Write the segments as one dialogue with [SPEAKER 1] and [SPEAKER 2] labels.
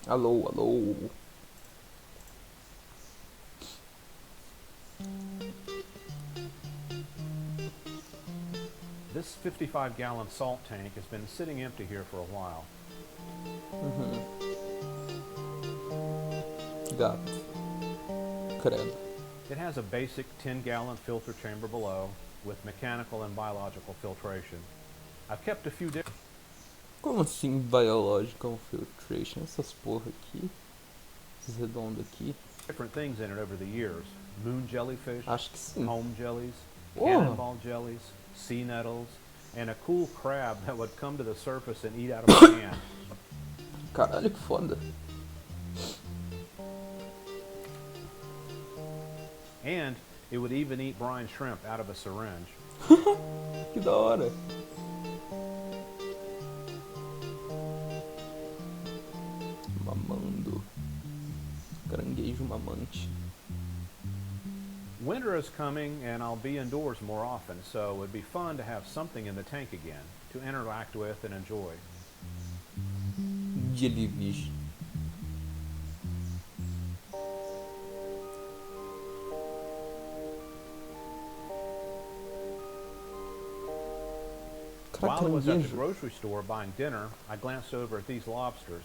[SPEAKER 1] Alô, alô.
[SPEAKER 2] This 55-gallon salt tank has been sitting empty here for a while.
[SPEAKER 1] Gato. Credo.
[SPEAKER 2] It has a basic 10-gallon filter chamber below with mechanical and biological filtration. I've kept a few
[SPEAKER 1] Como assim biological filtration? Essas porra aqui. Esses redondos aqui.
[SPEAKER 2] different things in it over the years. Moon jellyfish,
[SPEAKER 1] Acho que sim.
[SPEAKER 2] home jellies,
[SPEAKER 1] Oh,
[SPEAKER 2] cannonball jellies, sea nettles, and a cool crab that would come to the surface and eat out of my hand.
[SPEAKER 1] caralho, que foda.
[SPEAKER 2] And it would even eat brine shrimp out of a syringe.
[SPEAKER 1] Que da hora. Mamando. Caranguejo mamante.
[SPEAKER 2] Winter is coming and I'll be indoors more often, so it would be fun to have something in the tank again to interact with and enjoy.
[SPEAKER 1] Jellyfish. Caraca,
[SPEAKER 2] While I was at the
[SPEAKER 1] caranguejo.
[SPEAKER 2] grocery store buying dinner, I glanced over at these lobsters.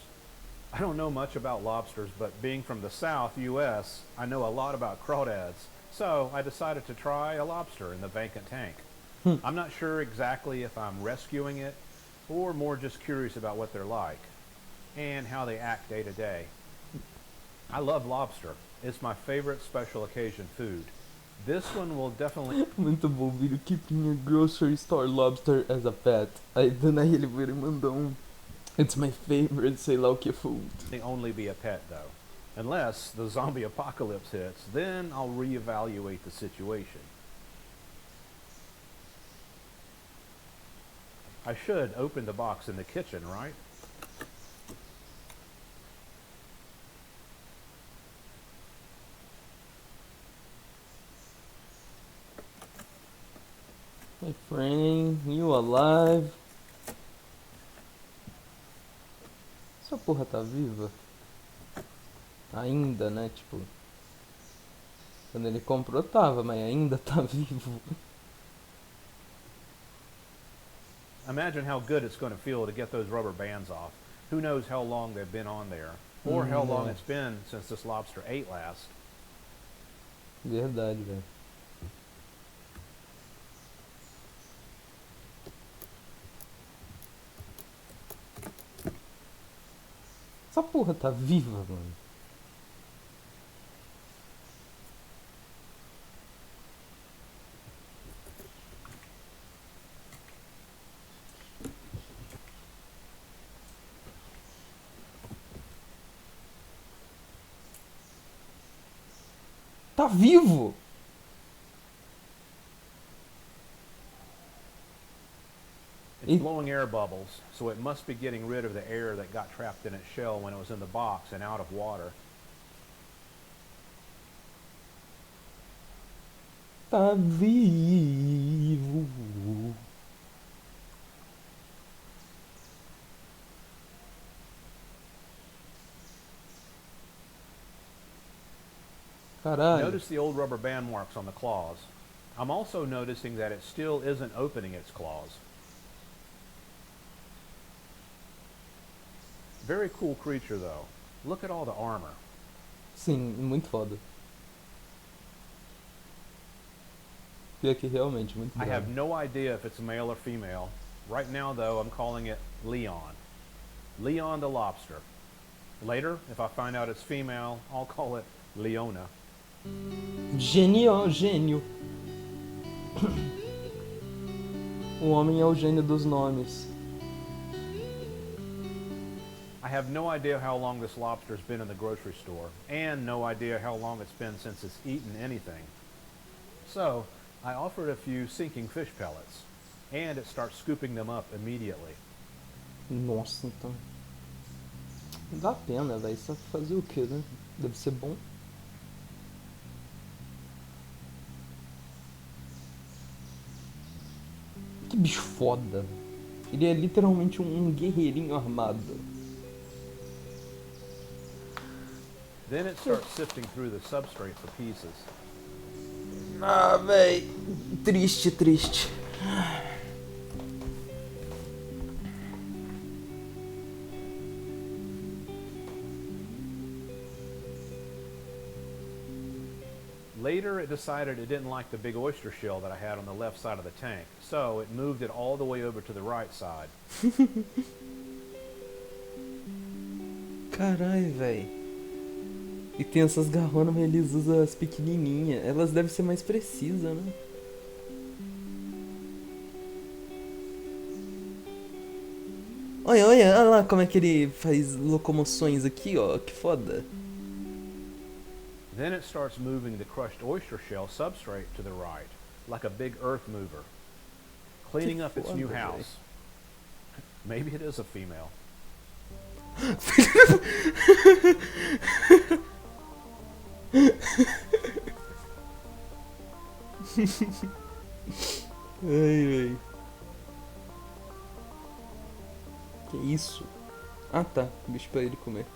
[SPEAKER 2] I don't know much about lobsters, but being from the South, US, I know a lot about crawdads, so I decided to try a lobster in the vacant tank. I'm not sure exactly if I'm rescuing it, or more just curious about what they're like, and how they act day to day. I love lobster. It's my favorite special occasion food. This one will definitely
[SPEAKER 1] Muito bom vídeo. Keeping your grocery store lobster as a pet. Aí daí ele vira e mandou um. It's my favorite, sei lá o que food.
[SPEAKER 2] only be a pet, though. Unless the zombie apocalypse hits, then I'll reevaluate the situation. I should open the box in the kitchen, right?
[SPEAKER 1] My friend, you alive? Essa porra tá viva? Ainda, né? Tipo, quando ele comprou tava, mas ainda tá vivo.
[SPEAKER 2] Imagine how good it's going to feel to get those rubber bands off. Who knows how long they've been on there, or how long
[SPEAKER 1] Né?
[SPEAKER 2] it's been since this lobster ate last.
[SPEAKER 1] Verdade, velho. Essa porra tá viva, mano. Tá vivo!
[SPEAKER 2] It's blowing air bubbles, so it must be getting rid of the air that got trapped in its shell when it was in the box and out of water.
[SPEAKER 1] Tá vivo. Caralho.
[SPEAKER 2] Notice the old rubber band marks on the claws. I'm also noticing that it still isn't opening its claws. Very cool creature, though. Look at all the armor.
[SPEAKER 1] Sim, muito foda. Pior que realmente, muito
[SPEAKER 2] I
[SPEAKER 1] bravo.
[SPEAKER 2] have no idea if it's male or female. Right now, though, I'm calling it Leon. Leon the lobster. Later, if I find out it's female, I'll call it Leona.
[SPEAKER 1] Gênio. O homem é o gênio dos nomes.
[SPEAKER 2] I have no idea how long this lobster's been in the grocery store, and no idea how long it's been since it's eaten anything. So, I offered a few sinking fish pellets, and it starts scooping them up immediately.
[SPEAKER 1] Nossa, então. Não dá pena, velho. Só fazer o que, né? Deve ser bom. Que bicho foda. Ele é literalmente um guerreirinho armado.
[SPEAKER 2] Then it starts sifting through the substrate for pieces.
[SPEAKER 1] Ah, véi. Triste, triste.
[SPEAKER 2] Later, it decided it didn't like the big oyster shell that I had on the left side of the tank, so it moved it all the way over to the right side.
[SPEAKER 1] Carai, véi. E tem essas garronas, mas eles usam as pequenininhas. Elas devem ser mais precisas, né? Olha, olha, olha lá como é que ele faz locomoções aqui, ó. Que foda.
[SPEAKER 2] Then it starts moving the crushed oyster shell substrate to the right, like a big earth mover, cleaning up its new
[SPEAKER 1] foda,
[SPEAKER 2] house. Maybe it is a female.
[SPEAKER 1] Ai, véi. Que isso? Ah, tá. Bicho pra ele comer.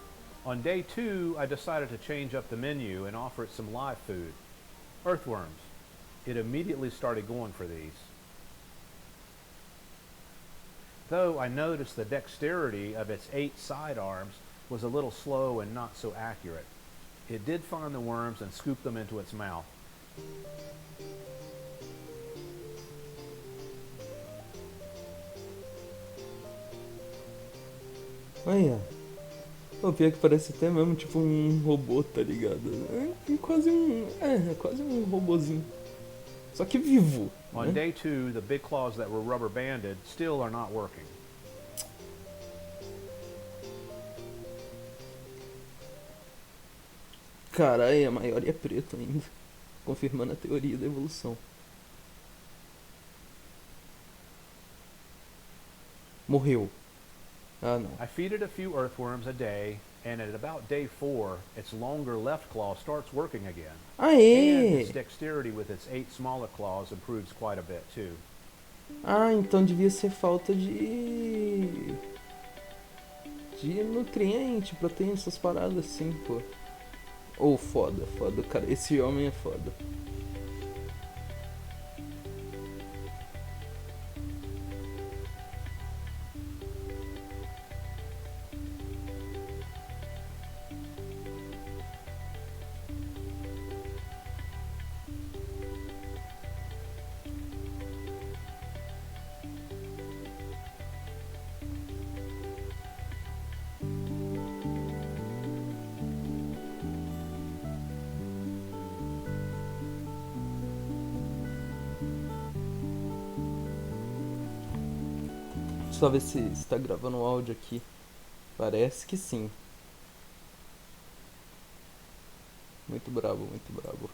[SPEAKER 2] On day 2, I decided to change up the menu and offer it some live food. Earthworms. It immediately started going for these. Though I noticed the dexterity of its 8 side arms was a little slow and not so accurate. It did find the worms and scoop them into its mouth.
[SPEAKER 1] Olha. O pior que parece até mesmo tipo um robô, tá ligado? É quase um. É quase um robozinho. Só que vivo.
[SPEAKER 2] On
[SPEAKER 1] Né?
[SPEAKER 2] day 2, the big claws that were rubber banded still are not working.
[SPEAKER 1] Caralho, a maioria é preto ainda. Confirmando a teoria da evolução. Morreu. Ah, não.
[SPEAKER 2] I feed it a few earthworms a day, and at about day 4, its longer left claw starts working again. And its
[SPEAKER 1] Aê!
[SPEAKER 2] dexterity with its 8 smaller claws improves quite a bit too.
[SPEAKER 1] Ah, então devia ser falta de. De nutriente, proteína, essas paradas assim, pô. Ou foda, foda, cara. Esse homem é foda. Só ver se tá gravando o áudio aqui. Parece que sim. Muito brabo, muito brabo.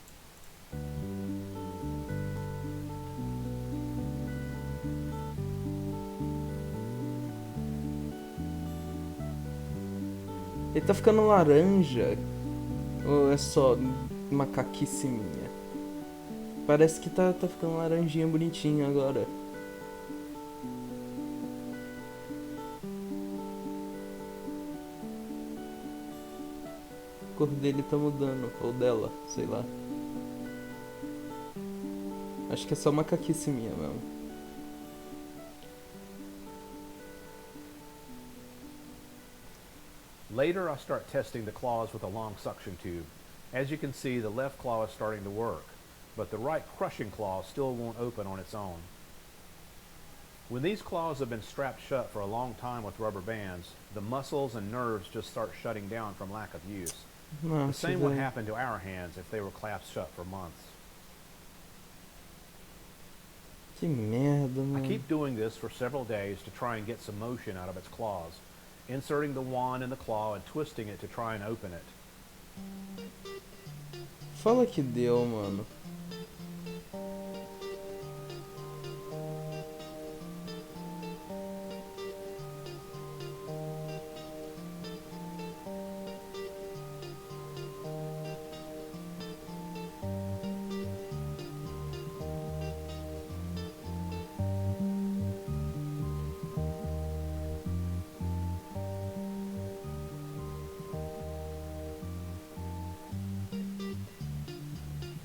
[SPEAKER 1] Ele tá ficando laranja? Ou é só macaquice minha? Parece que tá ficando laranjinha bonitinho agora. A cor dele tá mudando, ou dela, sei lá. Acho que é só macaquice minha mesmo.
[SPEAKER 2] Later, I start testing the claws with a long suction tube. As you can see, the left claw is starting to work, but the right crushing claw still won't open on its own. When these claws have been strapped shut for a long time with rubber bands, the muscles and nerves just start shutting down from lack of use. The
[SPEAKER 1] Nossa,
[SPEAKER 2] same would
[SPEAKER 1] velho.
[SPEAKER 2] happen to our hands if they were clasped shut for months.
[SPEAKER 1] Que merda,
[SPEAKER 2] I
[SPEAKER 1] mano.
[SPEAKER 2] keep doing this for several days to try and get some motion out of its claws, inserting the wand in the claw and twisting it to try and open it.
[SPEAKER 1] Fala que deu, mano.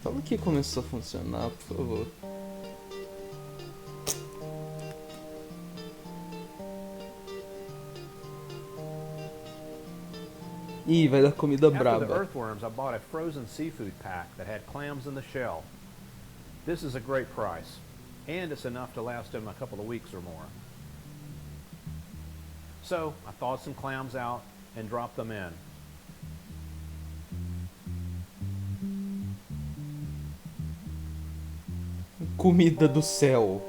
[SPEAKER 1] Fala que começou a funcionar, por favor. Ih, vai dar comida
[SPEAKER 2] After the
[SPEAKER 1] braba.
[SPEAKER 2] earthworms, I bought a frozen seafood pack that had clams in the shell. This is a great price, and it's enough to last him a couple of weeks or more. So I thawed some clams out and dropped them in.
[SPEAKER 1] Comida do céu.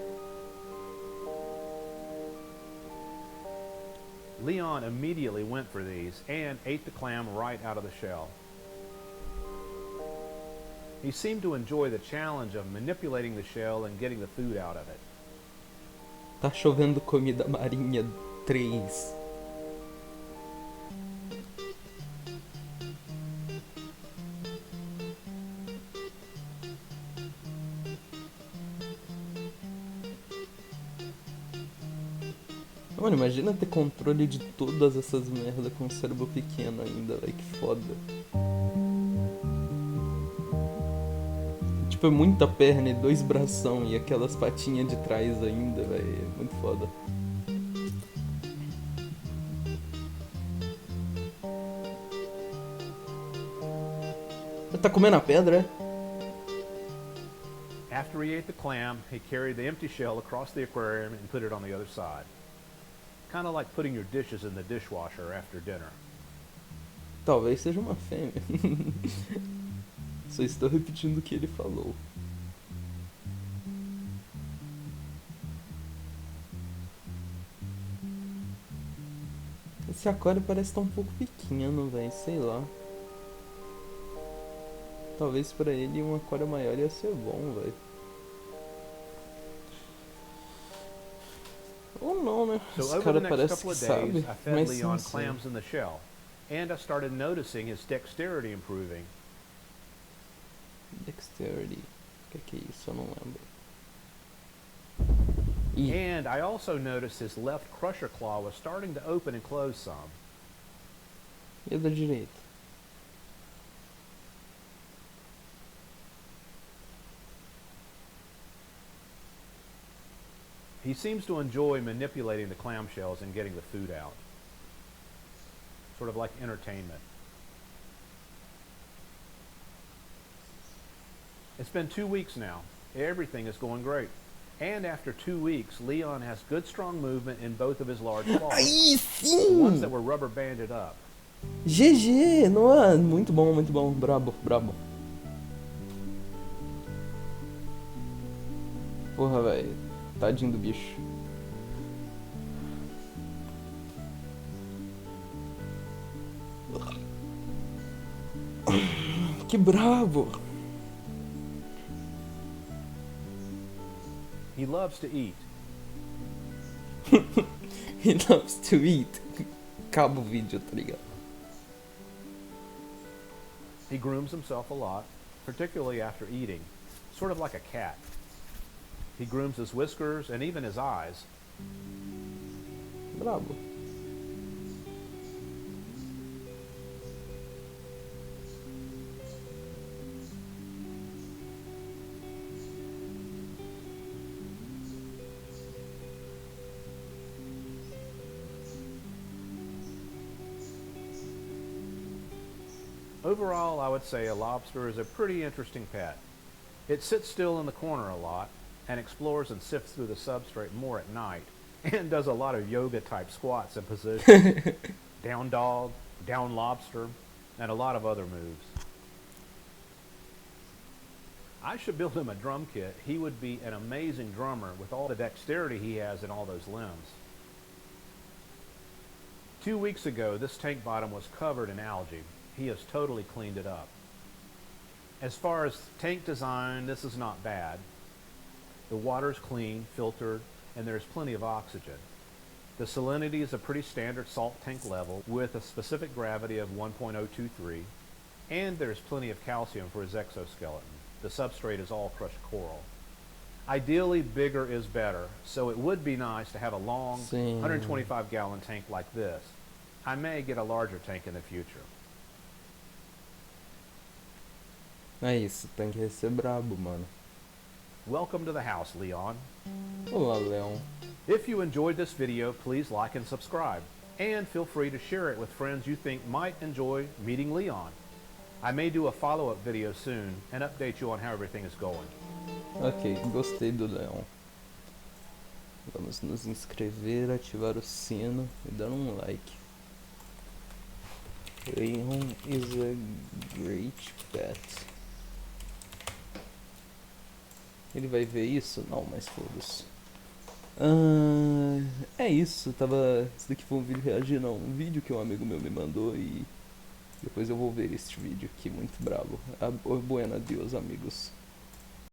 [SPEAKER 2] Leon immediately went for these and ate the clam right out of the shell. He seemed to enjoy the challenge of manipulating the shell and getting the food out of it.
[SPEAKER 1] Tá chovendo comida marinha 3. Mano, imagina ter controle de todas essas merda com um cérebro pequeno ainda, velho, que foda. Tipo, é muita perna e 2 bração e aquelas patinhas de trás ainda, velho, é muito foda. Tá comendo a pedra, é?
[SPEAKER 2] After he ate the clam, he carried the empty shell across the aquarium and put it on the other side. Kind of like putting your dishes in the dishwasher after dinner.
[SPEAKER 1] Talvez seja uma fêmea. Só estou repetindo o que ele falou. Esse aquário parece estar um pouco pequeno, velho, sei lá. Talvez pra ele um aquário maior ia ser bom, velho. Ou não, né?
[SPEAKER 2] So
[SPEAKER 1] Esse
[SPEAKER 2] over the
[SPEAKER 1] cara
[SPEAKER 2] next
[SPEAKER 1] parece
[SPEAKER 2] couple
[SPEAKER 1] que
[SPEAKER 2] of days,
[SPEAKER 1] sabe,
[SPEAKER 2] I fed
[SPEAKER 1] mas
[SPEAKER 2] Leon
[SPEAKER 1] sim.
[SPEAKER 2] clams in the shell, and I started noticing his dexterity improving.
[SPEAKER 1] Dexterity. O que é isso? Eu não lembro. Ih,
[SPEAKER 2] And I also noticed his left crusher claw was starting to open and close some.
[SPEAKER 1] e a da direita?
[SPEAKER 2] He seems to enjoy manipulating the clamshells and getting the food out. Sort of like entertainment. It's been 2 weeks now. Everything is going great. And after 2 weeks, Leon has good strong movement in both of his large claws.
[SPEAKER 1] Aí
[SPEAKER 2] The ones that
[SPEAKER 1] sim!
[SPEAKER 2] were rubber banded up.
[SPEAKER 1] GG! Não é? Muito bom, muito bom. Brabo, brabo. Porra, velho. Tadinho do bicho. Que brabo!
[SPEAKER 2] He loves to eat.
[SPEAKER 1] He loves to eat. Acaba o vídeo, tá ligado?
[SPEAKER 2] He grooms himself a lot, particularly after eating, sort of like a cat. He grooms his whiskers and even his eyes.
[SPEAKER 1] Brabo.
[SPEAKER 2] Overall, I would say a lobster is a pretty interesting pet. It sits still in the corner a lot and explores and sifts through the substrate more at night and does a lot of yoga type squats and positions. Down dog, down lobster, and a lot of other moves. I should build him a drum kit. He would be an amazing drummer with all the dexterity he has in all those limbs. 2 weeks ago, this tank bottom was covered in algae. He has totally cleaned it up. As far as tank design, this is not bad. The water is clean, filtered, and there's plenty of oxygen. The salinity is a pretty standard salt tank level with a specific gravity of 1.023, and there's plenty of calcium for his exoskeleton. The substrate is all crushed coral. Ideally, bigger is better, so it would be nice to have a long
[SPEAKER 1] Sim.
[SPEAKER 2] 125-gallon tank like this. I may get a larger tank in the future.
[SPEAKER 1] É isso, tem que ser brabo, mano.
[SPEAKER 2] Welcome to the house, Leon.
[SPEAKER 1] Olá, Leão.
[SPEAKER 2] If you enjoyed this video, please like and subscribe. And feel free to share it with friends you think might enjoy meeting Leon. I may do a follow-up video soon and update you on how everything is going.
[SPEAKER 1] Ok, gostei do Leão. Vamos nos inscrever, ativar o sino e dar um like. Leon is a great pet. Ele vai ver isso? Não, mas foda-se. É isso, esse daqui foi um vídeo reagindo a um vídeo que um amigo meu me mandou e depois eu vou ver este vídeo aqui muito bravo. Bueno, adiós amigos.